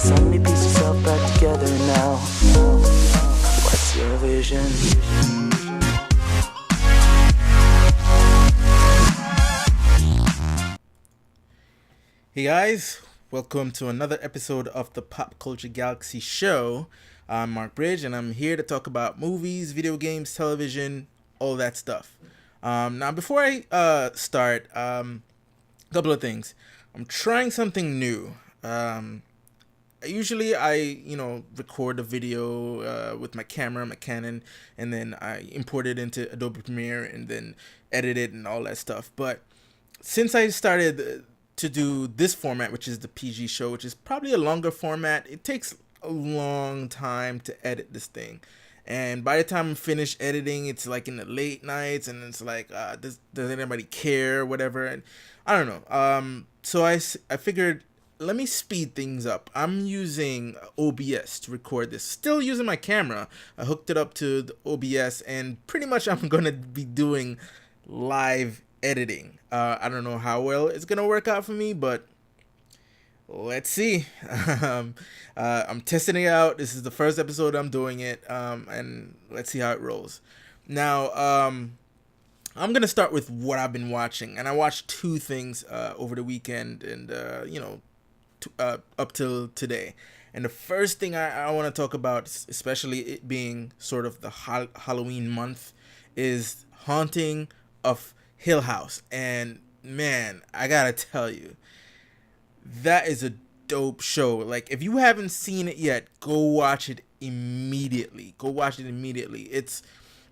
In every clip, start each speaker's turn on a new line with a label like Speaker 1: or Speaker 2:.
Speaker 1: So many pieces all back together now. What's your vision?
Speaker 2: Hey guys, welcome to another episode of the Pop Culture Galaxy Show. I'm Mark Bridge, and I'm here to talk about movies, video games, television, all that stuff. Now, before I start, a couple of things. I'm trying something new. Usually I record a video with my camera, my Canon, and then I import it into Adobe Premiere and then edit it and all that stuff. But since I started to do this format, which is the PG show, which is probably a longer format, it takes a long time to edit this thing. And by the time I'm finished editing, it's like in the late nights, and it's like, does anybody care, whatever. And I don't know. So I figured, let me speed things up. I'm using OBS to record this. Still using my camera. I hooked it up to the OBS, and pretty much I'm going to be doing live editing. I don't know how well it's going to work out for me, but let's see. I'm testing it out. This is the first episode I'm doing it, and let's see how it rolls. Now, I'm going to start with what I've been watching, and I watched two things over the weekend and, up till today. And the first thing I want to talk about, especially it being sort of the Halloween month, is Haunting of Hill House. And man, I gotta tell you, that is a dope show. Like, if you haven't seen it yet, go watch it immediately. It's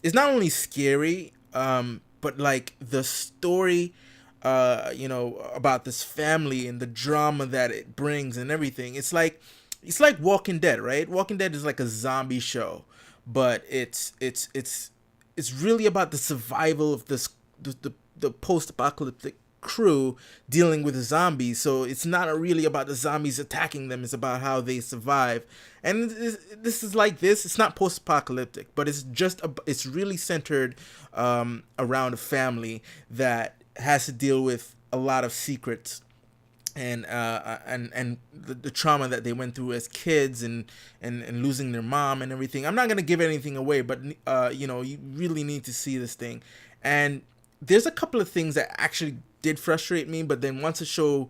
Speaker 2: not only scary, but like the story about this family and the drama that it brings and everything. It's like Walking Dead, right? Walking Dead is like a zombie show, but it's really about the survival of the post-apocalyptic crew dealing with the zombies. So it's not really about the zombies attacking them, it's about how they survive. And this is like this. It's not post-apocalyptic, but it's really centered around a family that has to deal with a lot of secrets and the trauma that they went through as kids and losing their mom and everything. I'm not gonna give anything away, but you really need to see this thing. And there's a couple of things that actually did frustrate me, but then once the show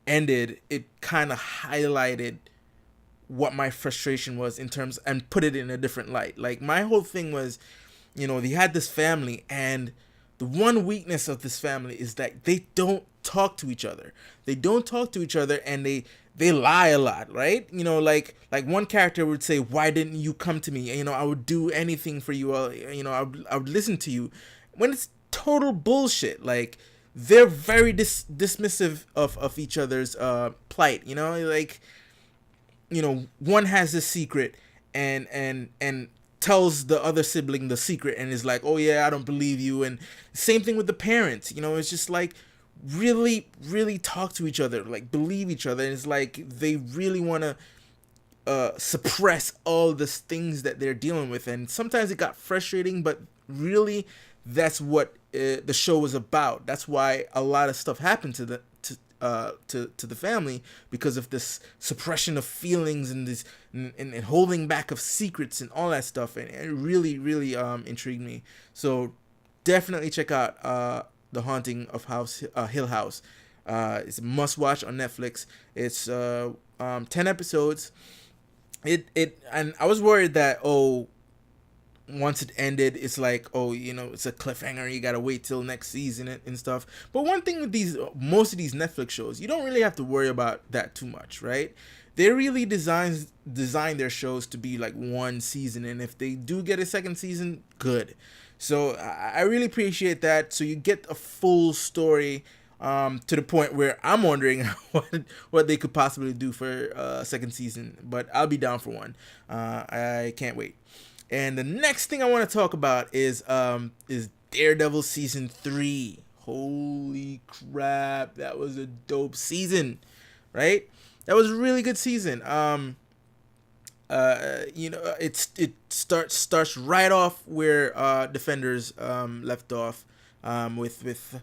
Speaker 2: ended, it kind of highlighted what my frustration was in terms, and put it in a different light. Like, my whole thing was, they had this family, and the one weakness of this family is that they don't talk to each other. And they lie a lot, right? Like one character would say, "Why didn't you come to me? I would do anything for you. I would listen to you." When it's total bullshit. Like, they're very dismissive of each other's plight. One has a secret and tells the other sibling the secret and is like, "Oh yeah, I don't believe you." And same thing with the parents. It's just like, really, really talk to each other, like believe each other. And it's like they really want to suppress all the things that they're dealing with. And sometimes it got frustrating, but really that's what the show was about. That's why a lot of stuff happened to the family, because of this suppression of feelings and this and holding back of secrets and all that stuff. And it really, really intrigued me. So definitely check out The Haunting of Hill House. It's a must watch on Netflix. It's 10 episodes. And I was worried that once it ended, it's like, it's a cliffhanger, you gotta wait till next season and stuff. But one thing with most of these Netflix shows, you don't really have to worry about that too much, right? They really design their shows to be like one season, and if they do get a second season, good. So I really appreciate that. So you get a full story, to the point where I'm wondering what they could possibly do for a second season. But I'll be down for one. I can't wait. And the next thing I want to talk about is Daredevil season 3. Holy crap, that was a dope season, right? That was a really good season. It starts right off where Defenders left off, with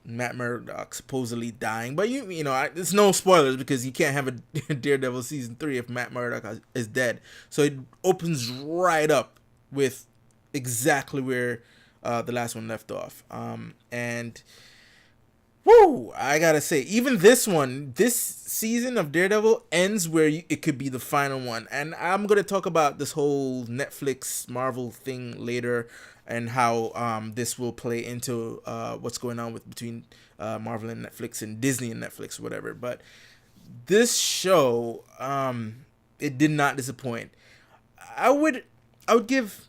Speaker 2: Matt Murdock supposedly dying. But it's no spoilers because you can't have a Daredevil season 3 if Matt Murdock is dead. So it opens right up with exactly where the last one left off. And woo, I gotta say, even this season of Daredevil ends where it could be the final one. And I'm gonna talk about this whole Netflix Marvel thing later, and how this will play into what's going on between Marvel and Netflix, and Disney and Netflix, whatever. But this show, it did not disappoint. I would give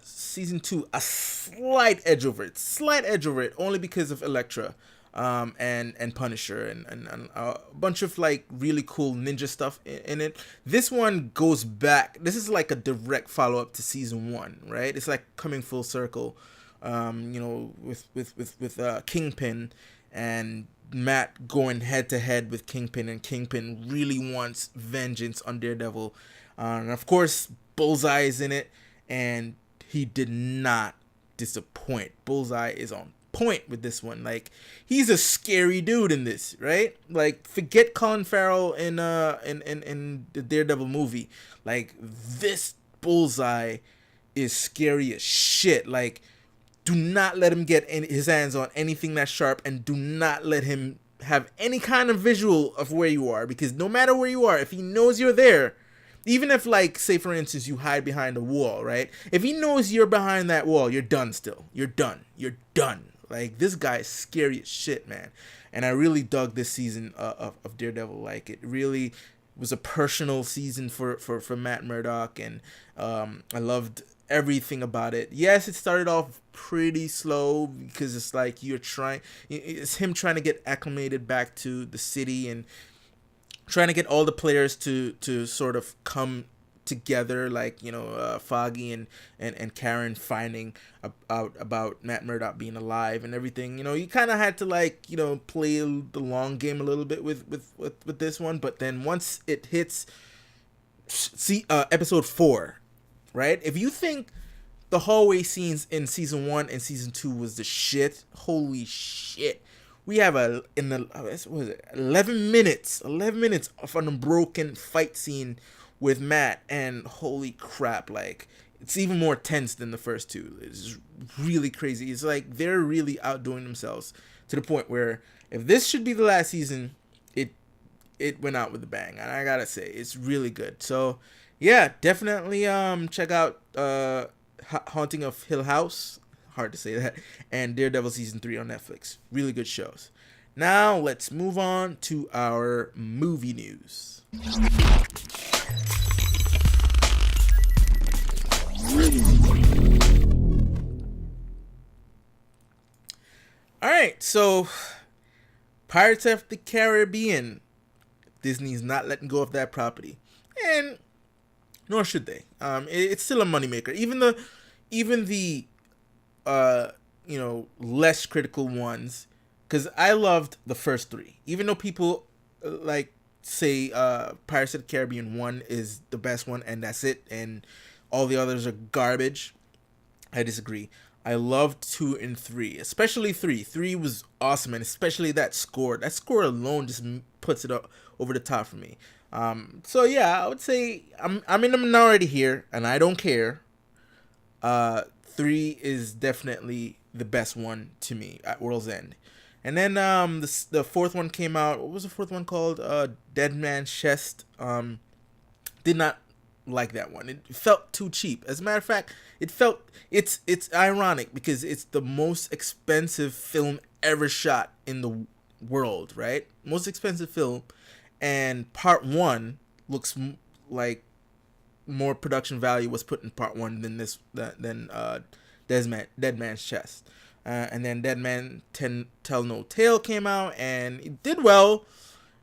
Speaker 2: season 2 a slight edge over it, only because of Elektra, and Punisher, and a bunch of like really cool ninja stuff in it. This one goes back. This is like a direct follow up to season 1, right? It's like coming full circle, with Kingpin and Matt going head to head with Kingpin, and Kingpin really wants vengeance on Daredevil, and of course Bullseye is in it. And he did not disappoint. Bullseye is on point with this one. Like, he's a scary dude in this, right? Like, forget Colin Farrell in the Daredevil movie. Like, this Bullseye is scary as shit. Like, do not let him get his hands on anything that's sharp, and do not let him have any kind of visual of where you are, because no matter where you are, if he knows you're there, even if, like, say for instance, you hide behind a wall, right? If he knows you're behind that wall, you're done still. You're done. Like, this guy is scary as shit, man. And I really dug this season of Daredevil. Like, it really was a personal season for Matt Murdock, and I loved everything about it. Yes, it started off pretty slow because it's like it's him trying to get acclimated back to the city, and trying to get all the players to sort of come together, like, Foggy and Karen finding out about Matt Murdock being alive and everything. You kind of had to, like, play the long game a little bit with this one. But then once it hits episode 4, right? If you think the hallway scenes in season 1 and season 2 was the shit, holy shit. We have 11 minutes of an unbroken fight scene with Matt, and holy crap, like, it's even more tense than the first two. It's really crazy. It's like they're really outdoing themselves to the point where if this should be the last season, it went out with a bang, and I gotta say, it's really good. So yeah, definitely check out Haunting of Hill House. Hard to say that. And Daredevil season 3 on Netflix. Really good shows. Now let's move on to our movie news. Alright, so Pirates of the Caribbean. Disney's not letting go of that property. And nor should they. It's still a moneymaker. Even the less critical ones, because I loved the first 3, even though people like say Pirates of the Caribbean 1 is the best one and that's it, and all the others are garbage. I disagree. I loved 2 and 3, especially 3. 3 was awesome, and especially that score alone just puts it up over the top for me. So yeah, I would say I'm in the minority here, and I don't care. 3 is definitely the best one to me at World's End. And then the fourth one came out. What was the fourth one called? Dead Man's Chest. Did not like that one. It felt too cheap. As a matter of fact, it's ironic because it's the most expensive film ever shot in the world, right? Most expensive film, and part 1 looks like more production value was put in part 1 than Dead Man's Chest. And then Dead Man Tell No Tale came out, and it did well.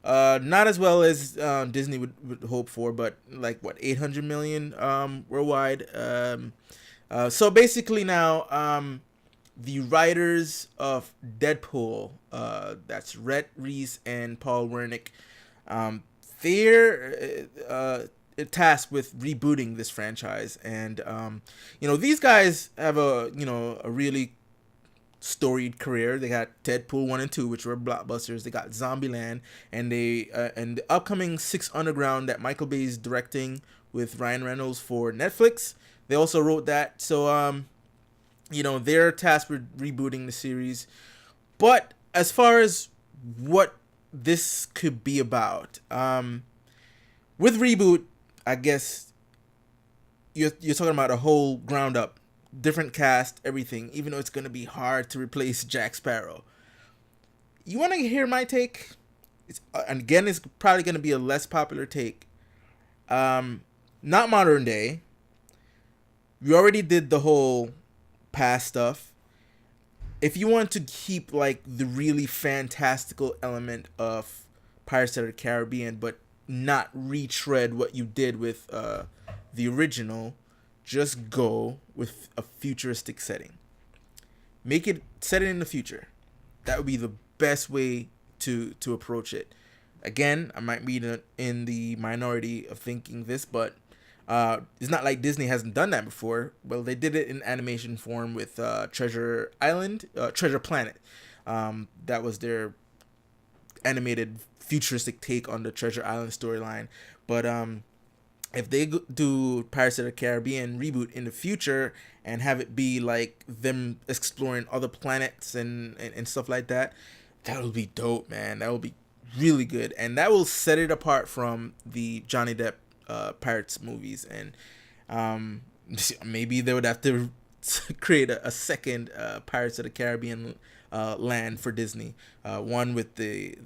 Speaker 2: Not as well as Disney would hope for, but like 800 million worldwide. So basically now the writers of Deadpool, that's Rhett Reese and Paul Wernick, they're tasked with rebooting this franchise, and these guys have a really storied career. They got Deadpool 1 and 2, which were blockbusters. They got Zombieland, and the upcoming Six Underground that Michael Bay is directing with Ryan Reynolds for Netflix. They also wrote that. So they're tasked with rebooting the series. But as far as what this could be about, with reboot, I guess you're talking about a whole ground up, different cast, everything. Even though it's gonna be hard to replace Jack Sparrow. You want to hear my take? And again, it's probably gonna be a less popular take. Not modern day. We already did the whole past stuff. If you want to keep like the really fantastical element of Pirates of the Caribbean, but not retread what you did with the original, just go with a futuristic setting. Set it in the future. That would be the best way to approach it. Again, I might be in the minority of thinking this, but it's not like Disney hasn't done that before. Well, they did it in animation form with Treasure Planet. That was their animated futuristic take on the Treasure Island storyline. But if they do Pirates of the Caribbean reboot in the future and have it be like them exploring other planets and stuff like that, that would be dope, man. That would be really good, and that will set it apart from the Johnny Depp Pirates movies. And maybe they would have to create a second Pirates of the Caribbean land for Disney, one with the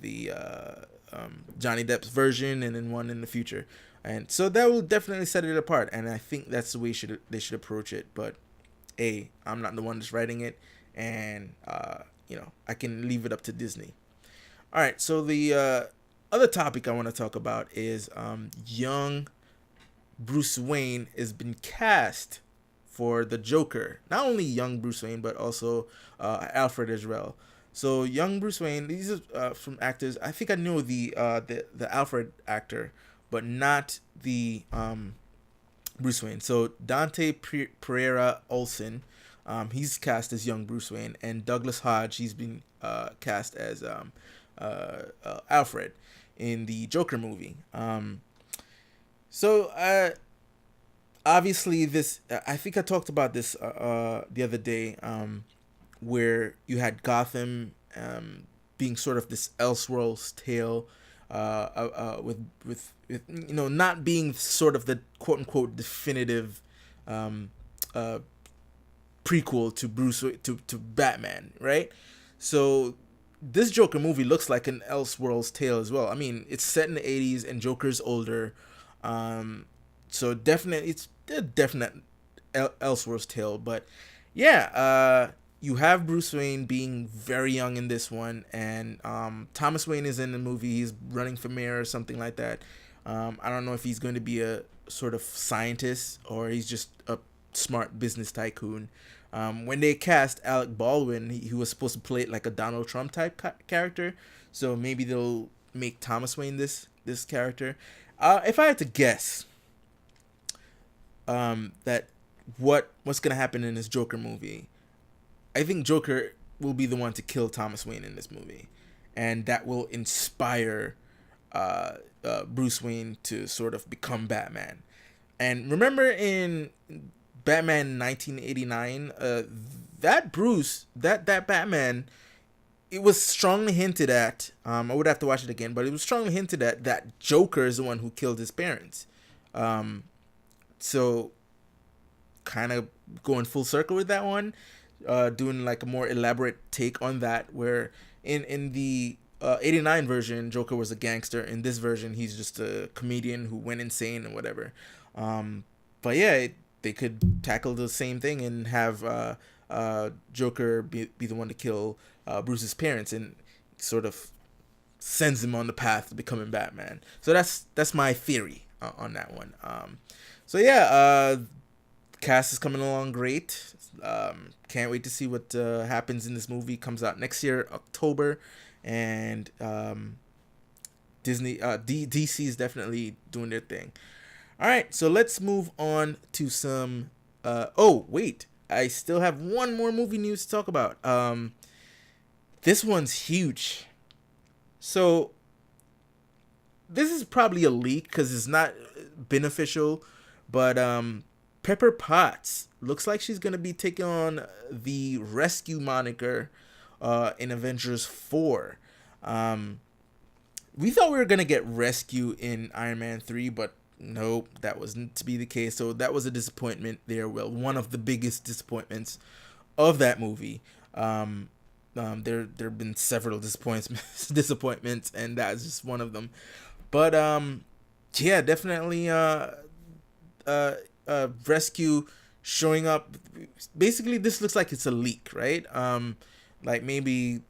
Speaker 2: Johnny Depp's version, and then one in the future. And so that will definitely set it apart, and I think that's the way they should approach it. But I'm not the one that's writing it, and I can leave it up to Disney. All right, so the other topic I want to talk about is young Bruce Wayne has been cast for the Joker. Not only young Bruce Wayne, but also Alfred as well. So young Bruce Wayne, these are from actors. I think I know the Alfred actor, but not the Bruce Wayne. So Dante Pereira-Olson, he's cast as young Bruce Wayne, and Douglas Hodge, he's been cast as Alfred in the Joker movie. So obviously this, I think I talked about this the other day, where you had Gotham being sort of this Elseworlds tale, with not being sort of the quote unquote definitive prequel to to Batman, right? So this Joker movie looks like an Elseworlds tale as well. I mean, it's set in the 80s and Joker's older, so definitely it's a definite Elseworlds tale. But yeah, you have Bruce Wayne being very young in this one, and Thomas Wayne is in the movie. He's running for mayor or something like that. I don't know if he's going to be a sort of scientist or he's just a smart business tycoon. When they cast Alec Baldwin, he was supposed to play like a Donald Trump type character, so maybe they'll make Thomas Wayne this character. If I had to guess, that what's gonna happen in this Joker movie, I think Joker will be the one to kill Thomas Wayne in this movie, and that will inspire Bruce Wayne to sort of become Batman. And remember in Batman 1989, that Batman, it was strongly hinted at, I would have to watch it again, but it was strongly hinted at that Joker is the one who killed his parents. So kind of going full circle with that one, doing like a more elaborate take on that, where in the 89 version, Joker was a gangster. In this version, he's just a comedian who went insane and whatever. But yeah, they could tackle the same thing and have Joker be the one to kill Bruce's parents, and sort of sends him on the path to becoming Batman. So that's my theory on that one. So yeah, cast is coming along great. Can't wait to see what happens in this movie. Comes out next year, October, and DC is definitely doing their thing. All right, so let's move on to some. Oh wait, I still have one more movie news to talk about. This one's huge. So this is probably a leak because it's not beneficial, but Pepper Potts looks like she's gonna be taking on the Rescue moniker in Avengers 4. We thought we were gonna get Rescue in Iron Man 3, but nope, that wasn't to be the case. So that was a disappointment there. Well, one of the biggest disappointments of that movie. There have been several disappointments, and that's just one of them. But yeah, definitely Rescue showing up. Basically, this looks like it's a leak, right? Like maybe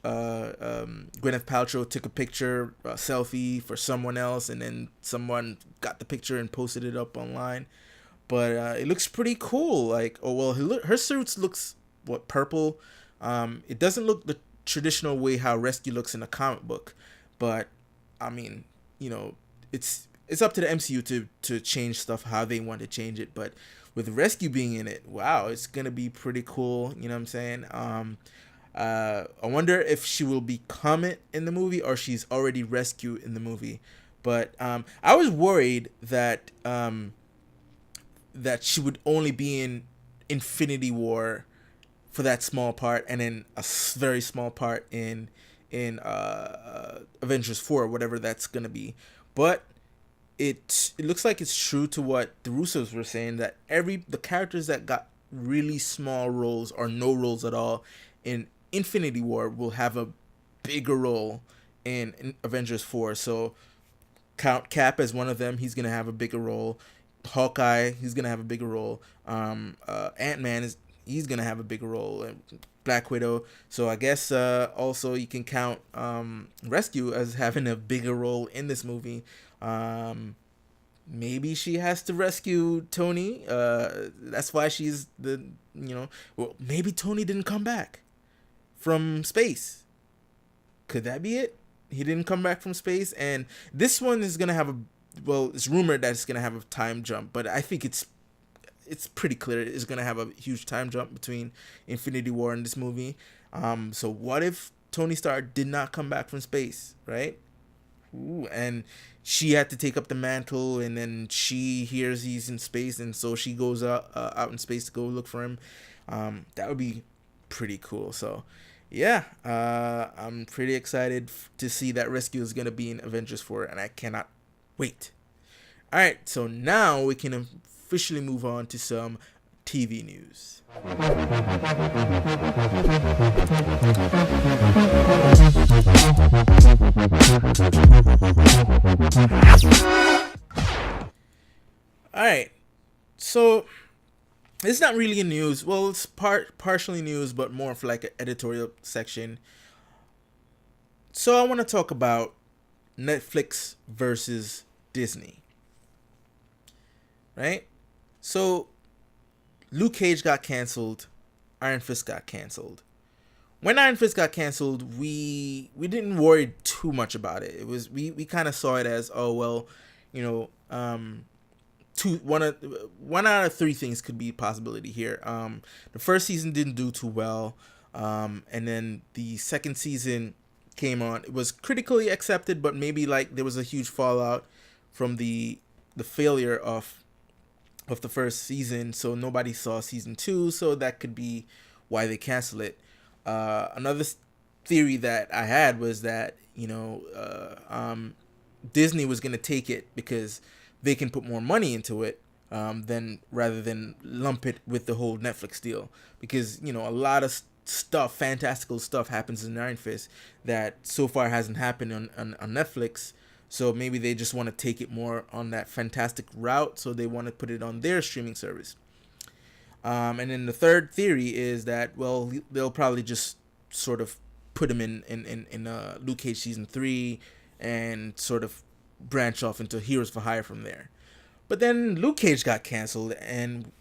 Speaker 2: Gwyneth Paltrow took a picture, a selfie for someone else, and then someone got the picture and posted it up online. But it looks pretty cool. Like, oh well, her suit looks purple. It doesn't look the traditional way how Rescue looks in a comic book, but I mean, it's up to the MCU to change stuff how they want to change it. But with Rescue being in it, wow, it's gonna be pretty cool. You know what I'm saying? I wonder if she will be Comet in the movie or she's already Rescue in the movie. But I was worried that that she would only be in Infinity War for that small part, and then a very small part in Avengers 4, whatever that's gonna be. But it looks like it's true to what the Russos were saying, that the characters that got really small roles or no roles at all in Infinity War will have a bigger role in Avengers 4. So count Cap as one of them. He's gonna have a bigger role. Hawkeye, he's gonna have a bigger role. Ant-Man he's gonna have a bigger role. Black Widow. So I guess also you can count Rescue as having a bigger role in this movie. Maybe she has to rescue Tony. That's why she's well, maybe Tony didn't come back from space. Could that be it? He didn't come back from space, and this one is gonna have it's rumored that it's gonna have a time jump, but I think it's pretty clear it's gonna have a huge time jump between Infinity War and this movie. So what if Tony Stark did not come back from space, right? Ooh, and she had to take up the mantle, and then she hears he's in space, and so she goes out in space to go look for him. That would be pretty cool. So yeah, I'm pretty excited to see that Rescue is gonna be in Avengers 4, and I cannot wait. All right, so now we can officially move on to some TV news. All right, so it's not really a news. Well, it's partially news, but more for like an editorial section. So I want to talk about Netflix versus Disney. Right? So Luke Cage got canceled. Iron Fist got canceled. When Iron Fist got canceled, we didn't worry too much about it. It was we kind of saw it as, oh well, one out of three things could be a possibility here. The first season didn't do too well, and then the second season came on. It was critically accepted, but maybe like there was a huge fallout from the failure of the first season, so nobody saw season 2, so that could be why they cancel it. Another theory that I had was that Disney was gonna take it because they can put more money into it, rather than lump it with the whole Netflix deal, because a lot of fantastical stuff happens in Iron Fist that so far hasn't happened on Netflix. So maybe they just want to take it more on that fantastic route, so they want to put it on their streaming service. And then the third theory is that, well, they'll probably just sort of put him in Luke Cage season 3 and sort of branch off into Heroes for Hire from there. But then Luke Cage got canceled, and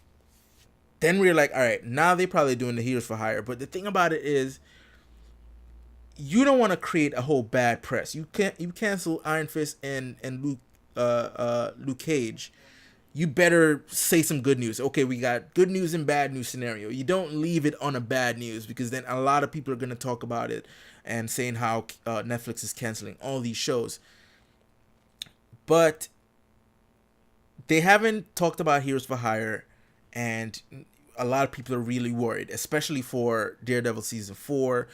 Speaker 2: then we were like, all right, now they're probably doing the Heroes for Hire. But the thing about it is, you don't want to create a whole bad press. You cancel Iron Fist and Luke Cage. you better say some good news. Okay, we got good news and bad news scenario. You don't leave it on a bad news, because then a lot of people are going to talk about it and saying how Netflix is canceling all these shows. But they haven't talked about Heroes for Hire, and a lot of people are really worried, especially for Daredevil season 4.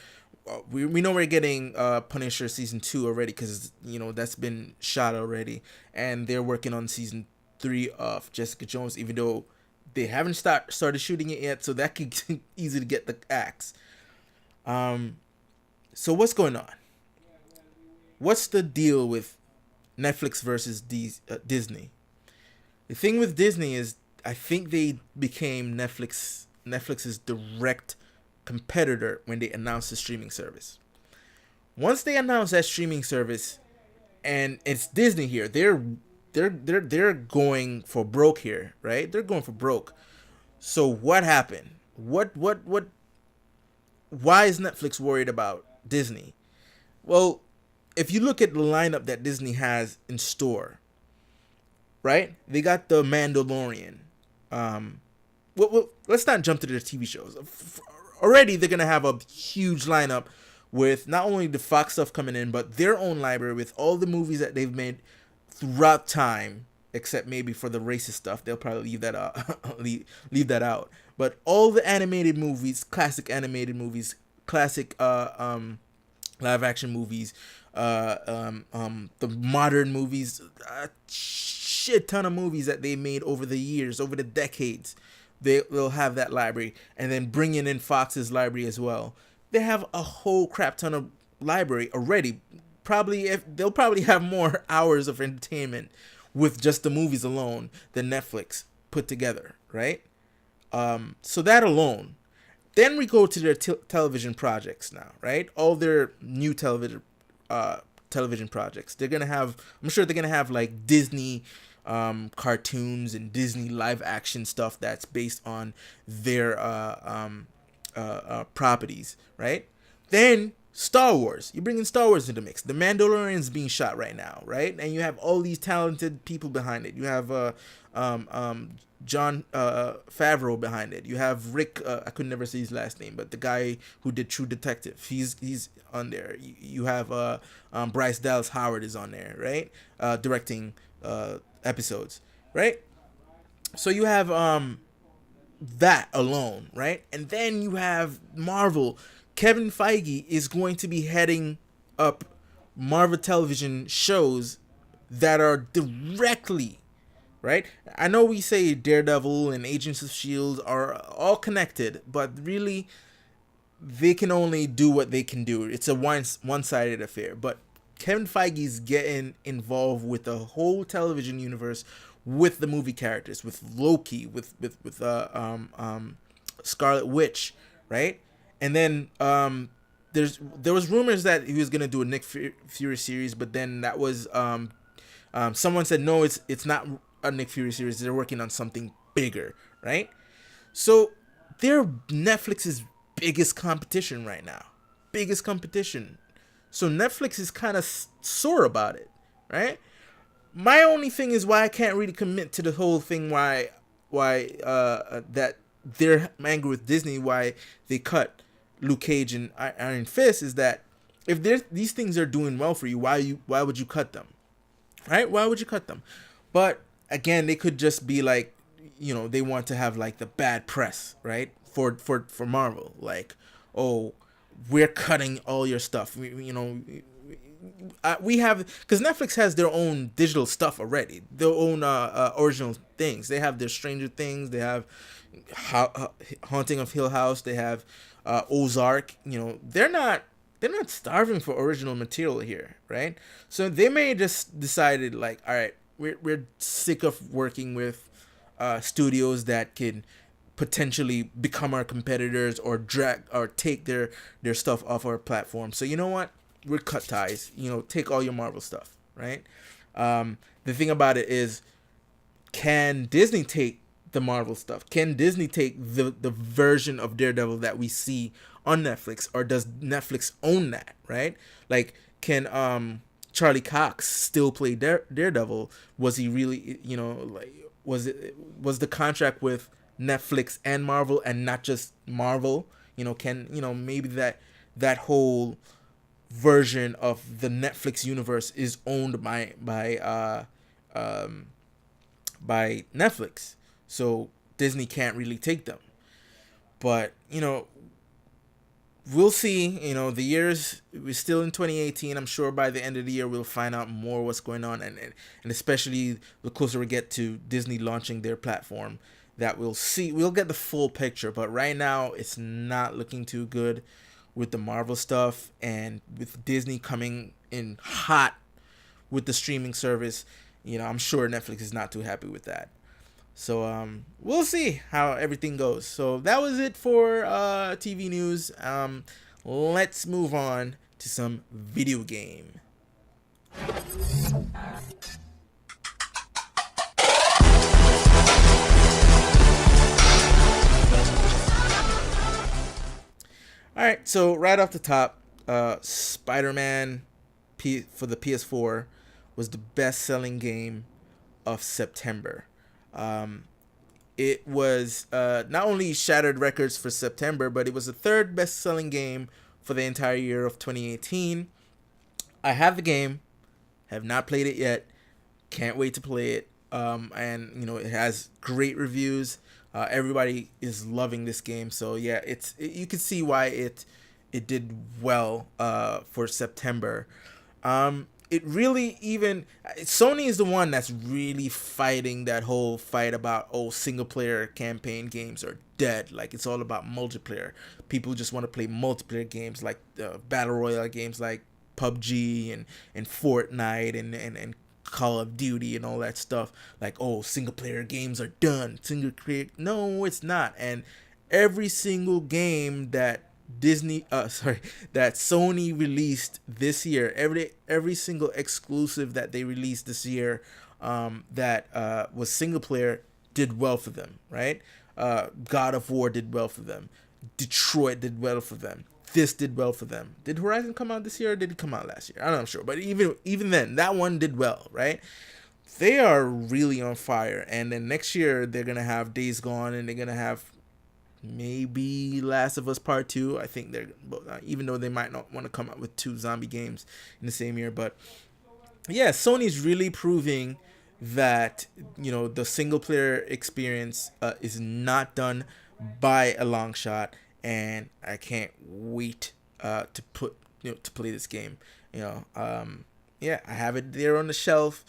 Speaker 2: We know we're getting Punisher season 2 already, because that's been shot already, and they're working on season 3 of Jessica Jones, even though they haven't started shooting it yet, so that could easily get the axe. So what's going on? What's the deal with Netflix versus Disney? The thing with Disney is, I think they became Netflix's direct competitor when they announced the streaming service. Once they announced that streaming service, and it's Disney here, they're going for broke here, right? They're going for broke. So what happened? What why is Netflix worried about Disney? Well, if you look at the lineup that Disney has in store, right? They got the Mandalorian. Let's not jump to their TV shows. Already, they're gonna have a huge lineup with not only the Fox stuff coming in, but their own library with all the movies that they've made throughout time, except maybe for the racist stuff. They'll probably leave that out. leave that out. But all the animated movies, classic animated movies, classic live action movies, the modern movies, a shit ton of movies that they made over the years, over the decades. They'll have that library, and then bringing in Fox's library as well. They have a whole crap ton of library already. They'll probably have more hours of entertainment with just the movies alone than Netflix put together, right? So that alone. Then we go to their television projects now, right? All their new television projects. I'm sure they're gonna have like Disney cartoons and Disney live action stuff that's based on their properties, right? Then Star Wars. You bring in Star Wars into the mix. The Mandalorian's being shot right now, right? And you have all these talented people behind it. You have John Favreau behind it. You have Rick. I could never say his last name, but the guy who did True Detective. He's on there. You have Bryce Dallas Howard is on there, right? Directing episodes, right? So you have that alone, right? And then you have Marvel. Kevin Feige is going to be heading up Marvel television shows that are directly, right? I know we say Daredevil and Agents of S.H.I.E.L.D. are all connected, but really, they can only do what they can do. It's a one-sided affair. But Kevin Feige's getting involved with the whole television universe, with the movie characters, with Loki, with Scarlet Witch, right? And then there was rumors that he was gonna do a Nick Fury series, but then that was someone said no, it's not a Nick Fury series. They're working on something bigger, right? So they're Netflix's biggest competition right now, biggest competition. So Netflix is kind of sore about it, right? My only thing is why I can't really commit to the whole thing. Why that they're angry with Disney? Why they cut Luke Cage and Iron Fist is that if these things are doing well for you, why would you cut them, right? Why would you cut them? But again, they could just be like, they want to have like the bad press, right? For Marvel, like, oh, we're cutting all your stuff. We have, because Netflix has their own digital stuff already, their own original things. They have their Stranger Things. They have Haunting of Hill House. They have Ozark. They're not starving for original material here, right? So they may just decided like, all right, we're sick of working with studios that can potentially become our competitors or drag or take their stuff off our platform. So you know what? We're cut ties. Take all your Marvel stuff, right? The thing about it is, can Disney take the Marvel stuff? Can Disney take the version of Daredevil that we see on Netflix, or does Netflix own that, right? Like, can Charlie Cox still play Daredevil? Was he really, was the contract with Netflix and Marvel, and not just Marvel? Can maybe that whole version of the Netflix universe is owned um, by Netflix, so Disney can't really take them. But we'll see. The years, we're still in 2018. I'm sure by the end of the year we'll find out more what's going on, and especially the closer we get to Disney launching their platform, that we'll get the full picture. But right now it's not looking too good with the Marvel stuff, and with Disney coming in hot with the streaming service. I'm sure Netflix is not too happy with that. So we'll see how everything goes. So that was it for TV news. Let's move on to some video game. All right, so right off the top, Spider-Man for the PS4 was the best-selling game of September. It was not only shattered records for September, but it was the third best-selling game for the entire year of 2018. I have the game, have not played it yet, can't wait to play it. And it has great reviews. Everybody is loving this game, so yeah, you can see why it did well for September. It really, even Sony is the one that's really fighting that whole fight about, single player campaign games are dead. Like, it's all about multiplayer. People just want to play multiplayer games, like battle royale games like PUBG and Fortnite and Call of Duty and all that stuff. Like, single player games are done. No, it's not. And every single game that that Sony released this year, every single exclusive that they released this year, that was single player, did well for them, right? God of War did well for them. Detroit did well for them. This did well for them. Did Horizon come out this year, or did it come out last year? I'm not sure, but even then, that one did well, right? They are really on fire, and then next year they're gonna have Days Gone, and they're gonna have maybe Last of Us Part 2. I think they're, even though they might not want to come out with two zombie games in the same year. But yeah, Sony's really proving that the single player experience is not done by a long shot, and I can't wait to play this game. Yeah, I have it there on the shelf,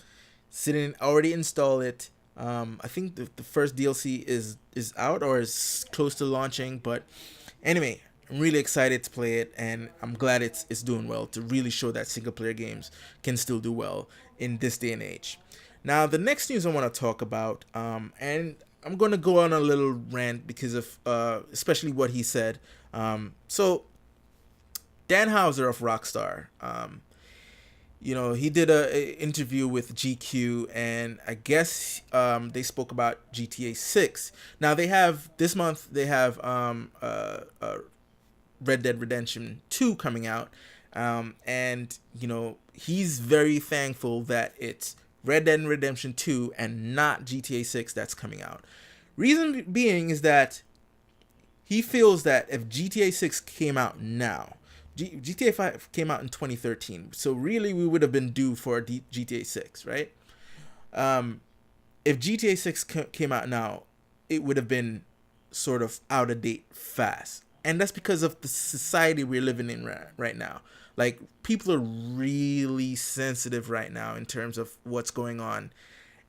Speaker 2: sitting, already installed it. I think the first DLC is out or is close to launching, but anyway, I'm really excited to play it, and I'm glad it's doing well, to really show that single player games can still do well in this day and age. Now, the next news I want to talk about, and I'm going to go on a little rant because of especially what he said. So Dan Houser of Rockstar, he did a interview with GQ, and I guess they spoke about GTA 6. Now this month they have Red Dead Redemption 2 coming out, and he's very thankful that it's Red Dead Redemption 2 and not GTA 6 that's coming out. Reason being is that he feels that if GTA 6 came out now, GTA 5 came out in 2013, so really we would have been due for GTA 6, right? If GTA 6 came out now, it would have been sort of out of date fast. And that's because of the society we're living in right now. Like, people are really sensitive right now in terms of what's going on.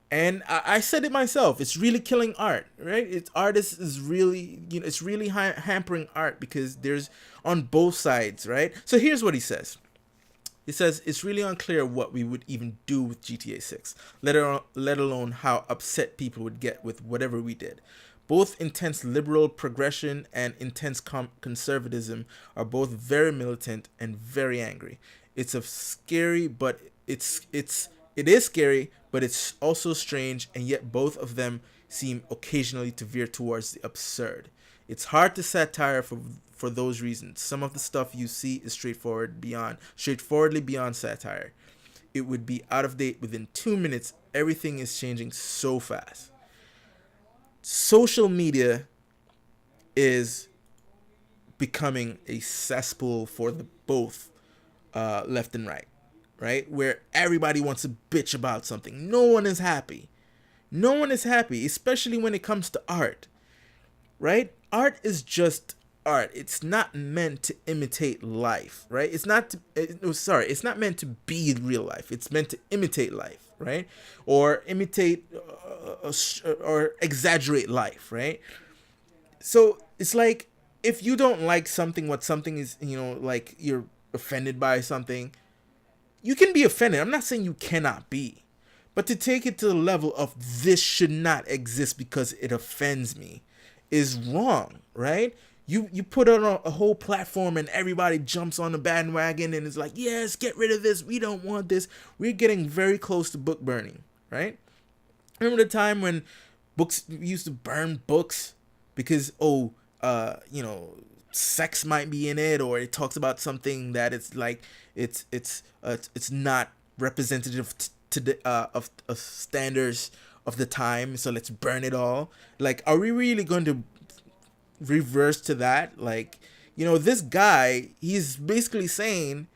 Speaker 2: And I said it myself, it's really killing art, right? Artists is really, it's really hampering art, because there's on both sides, right? So here's what he says. He says, it's really unclear what we would even do with GTA 6, let alone how upset people would get with whatever we did. Both intense liberal progression and intense conservatism are both very militant and very angry. It is scary, but it's also strange, and yet both of them seem occasionally to veer towards the absurd. It's hard to satire for those reasons. Some of the stuff you see is straightforwardly beyond satire. It would be out of date within 2 minutes. Everything is changing so fast. social media is becoming a cesspool for the both left and right? Where everybody wants to bitch about something. No one is happy. No one is happy, especially when it comes to art, right? Art is just art. It's not meant to imitate life, right? It's not meant to be real life. It's meant to imitate life, right? Or imitate or exaggerate life, right? So it's like, if you don't like something, what something is, like you're offended by something, you can be offended. I'm not saying you cannot be, but to take it to the level of this should not exist because it offends me is wrong, right? You put it on a whole platform and everybody jumps on the bandwagon and is like, yes, get rid of this. We don't want this. We're getting very close to book burning, right? Remember the time when books we used to burn books because sex might be in it, or it talks about something that it's like it's not representative to the of standards of the time, so let's burn it all. Like, are we really going to reverse to that? Like, this guy, he's basically saying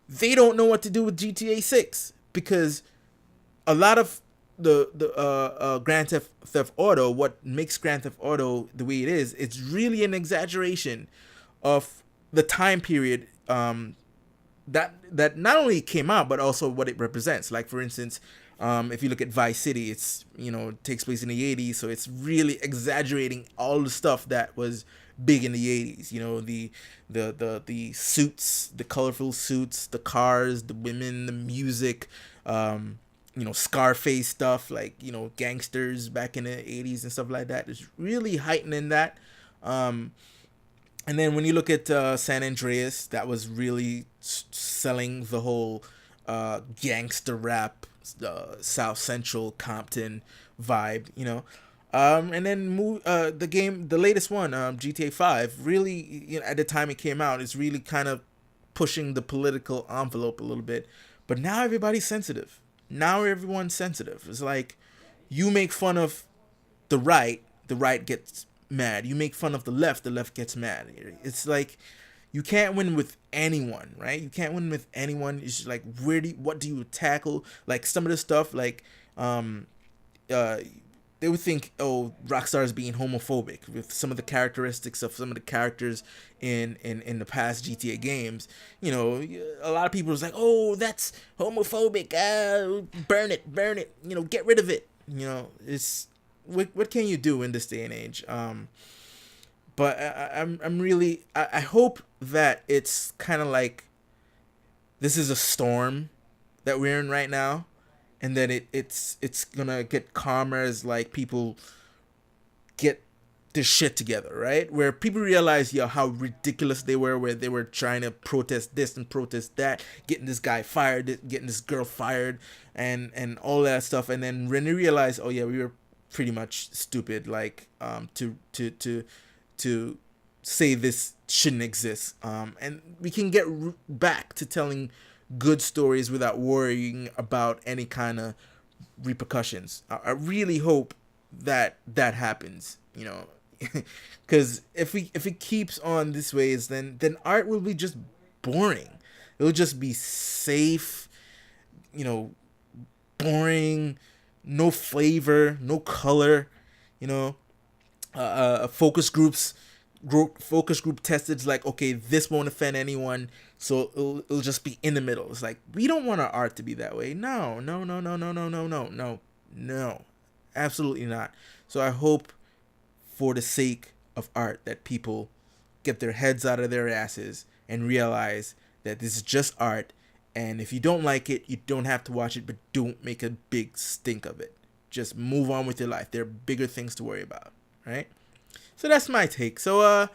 Speaker 2: they don't know what to do with GTA 6 because a lot of the Grand Theft Auto, what makes Grand Theft Auto the way it is, it's really an exaggeration of the time period that not only came out but also what it represents. Like, for instance, if you look at Vice City, it's it takes place in the 80s, so it's really exaggerating all the stuff that was big in the 80s. The suits, the colorful suits, the cars, the women, the music, Scarface stuff, like gangsters back in the 80s and stuff like that. It's really heightening that. And then when you look at San Andreas, that was really selling the whole gangster rap, South Central Compton vibe, and then the latest one, GTA 5, really, at the time it came out, is really kind of pushing the political envelope a little bit. But now everybody's sensitive. Now everyone's sensitive. It's like, you make fun of the right gets mad. You make fun of the left gets mad. It's like, you can't win with anyone, right? You can't win with anyone. It's just like, what do you tackle? Like, some of the stuff, like, they would think, oh, Rockstar is being homophobic with some of the characteristics of some of the characters in the past GTA games. A lot of people was like, oh, that's homophobic. Burn it. Get rid of it. It's what can you do in this day and age? But I'm really, I hope that it's kind of like, this is a storm that we're in right now, and then it's gonna get calmer as, like, people get this shit together, right? Where people realize, how ridiculous they were, where they were trying to protest this and protest that, getting this guy fired, getting this girl fired, and all that stuff. And then when they realize, oh yeah, we were pretty much stupid, like, to say this shouldn't exist, and we can get back to telling good stories without worrying about any kind of repercussions. I really hope that happens, because if it keeps on this way, then art will be just boring. It'll just be safe, boring, no flavor, no color, focus group tested, like, okay, this won't offend anyone, so it'll just be in the middle. It's like, we don't want our art to be that way. No, absolutely not. So I hope, for the sake of art, that people get their heads out of their asses and realize that this is just art, and if you don't like it, you don't have to watch it, but don't make a big stink of it. Just move on with your life. There are bigger things to worry about, right? So that's my take. So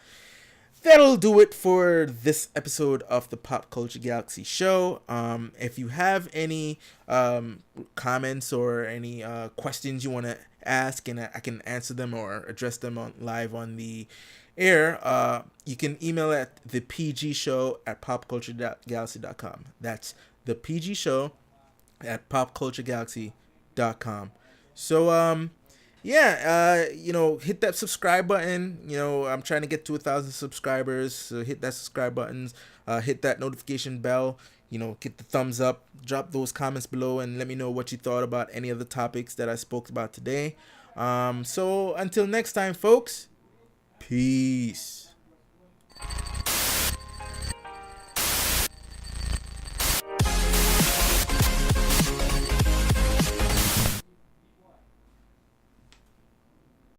Speaker 2: that'll do it for this episode of the Pop Culture Galaxy show. If you have any comments or any questions you want to ask, and I can answer them or address them live on the air, you can email at thepgshow@popculturegalaxy.com. That's thepgshow@popculturegalaxy.com. So yeah, hit that subscribe button. I'm trying to get to 1,000 subscribers, so hit that subscribe buttons, hit that notification bell. Get the thumbs up, drop those comments below, and let me know what you thought about any of the topics that I spoke about today. So until next time, folks, peace.